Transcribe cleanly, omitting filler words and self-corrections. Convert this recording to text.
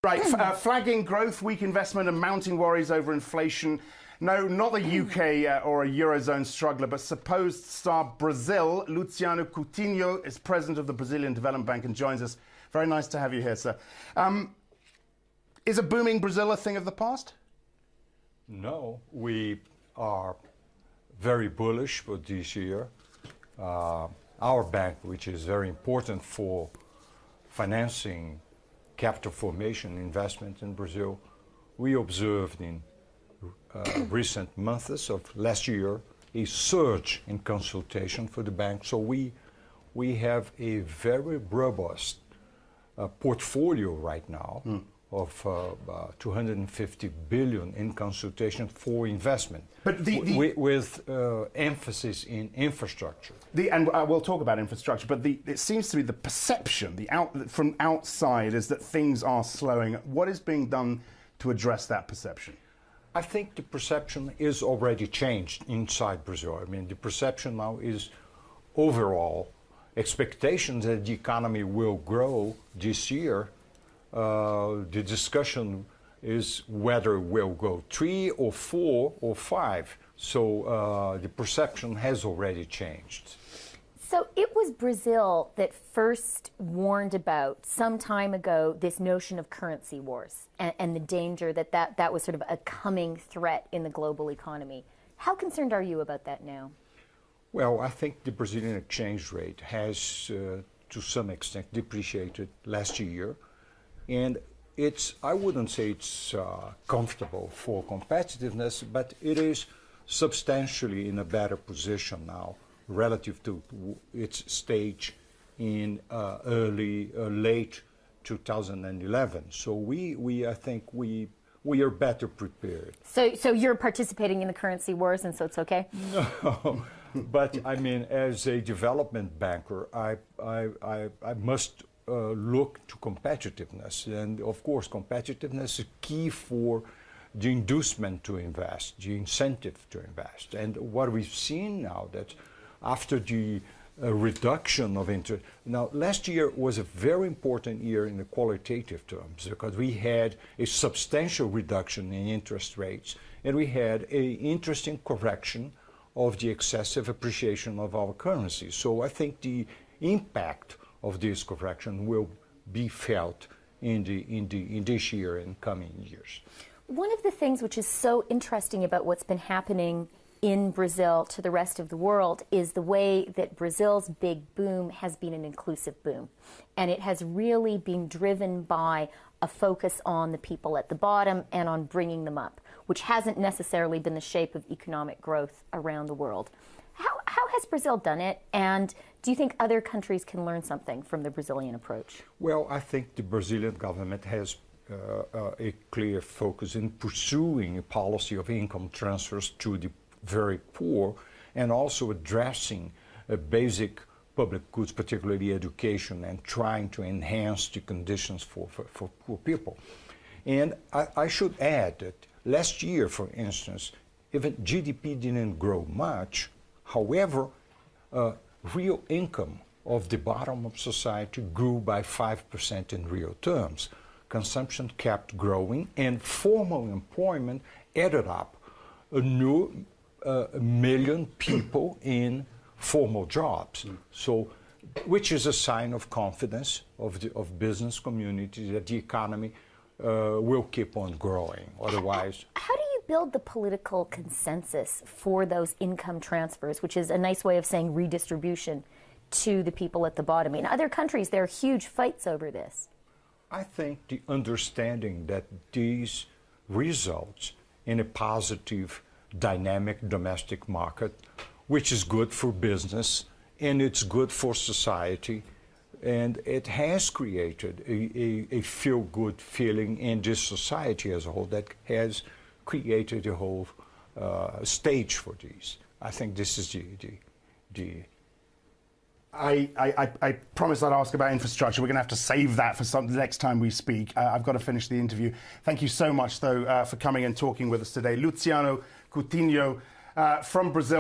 Right, flagging growth, weak investment and mounting worries over inflation. No, not the UK or a Eurozone struggler, but supposed star Brazil. Luciano Coutinho is president of the Brazilian Development Bank and joins us. Very nice to have you here, sir. Is a booming Brazil a thing of the past? No, we are very bullish for this year. Our bank, which is very important for financing capital formation investment in Brazil, we observed in recent months of last year a surge in consultation for the bank. So we have a very robust portfolio right now of 250 billion in consultation for investment, but with emphasis in infrastructure. And we'll talk about infrastructure, but it seems to be the perception from outside is that things are slowing. What is being done to address that perception? I think the perception is already changed inside Brazil. I mean, the perception now is overall expectations that the economy will grow this year. The discussion is whether it will go 3 or 4 or 5. So the perception has already changed. So it was Brazil that first warned about some time ago this notion of currency wars and the danger that was sort of a coming threat in the global economy. How concerned are you about that now? Well, I think the Brazilian exchange rate has, to some extent, depreciated last year. And I wouldn't say it's comfortable for competitiveness, but it is substantially in a better position now relative to its stage in late 2011. So I think we are better prepared. So you're participating in the currency wars, and so it's okay? No, but I mean, as a development banker, I must look to competitiveness, and of course competitiveness is key for the inducement to invest, the incentive to invest. And what we've seen now that after the reduction of interest, now last year was a very important year in the qualitative terms because we had a substantial reduction in interest rates and we had an interesting correction of the excessive appreciation of our currency. So I think the impact of this correction will be felt in this year and coming years. One of the things which is so interesting about what's been happening in Brazil to the rest of the world is the way that Brazil's big boom has been an inclusive boom. And it has really been driven by a focus on the people at the bottom and on bringing them up, which hasn't necessarily been the shape of economic growth around the world. How has Brazil done it, and do you think other countries can learn something from the Brazilian approach? Well, I think the Brazilian government has a clear focus in pursuing a policy of income transfers to the very poor and also addressing basic public goods, particularly education, and trying to enhance the conditions for poor people. And I should add that last year, for instance, even GDP didn't grow much. However, real income of the bottom of society grew by 5% in real terms. Consumption kept growing, and formal employment added up a new million people in formal jobs. So, which is a sign of confidence of business community that the economy will keep on growing. Otherwise, how do you build the political consensus for those income transfers, which is a nice way of saying redistribution to the people at the bottom? In other countries, there are huge fights over this. I think the understanding that these results in a positive, dynamic domestic market, which is good for business and it's good for society, and it has created a feel-good feeling in this society as a whole that has created a whole stage for these. I think this is the I promised I'd ask about infrastructure. We're going to have to save that for the next time we speak. I've got to finish the interview. Thank you so much, though, for coming and talking with us today. Luciano Coutinho from Brazil.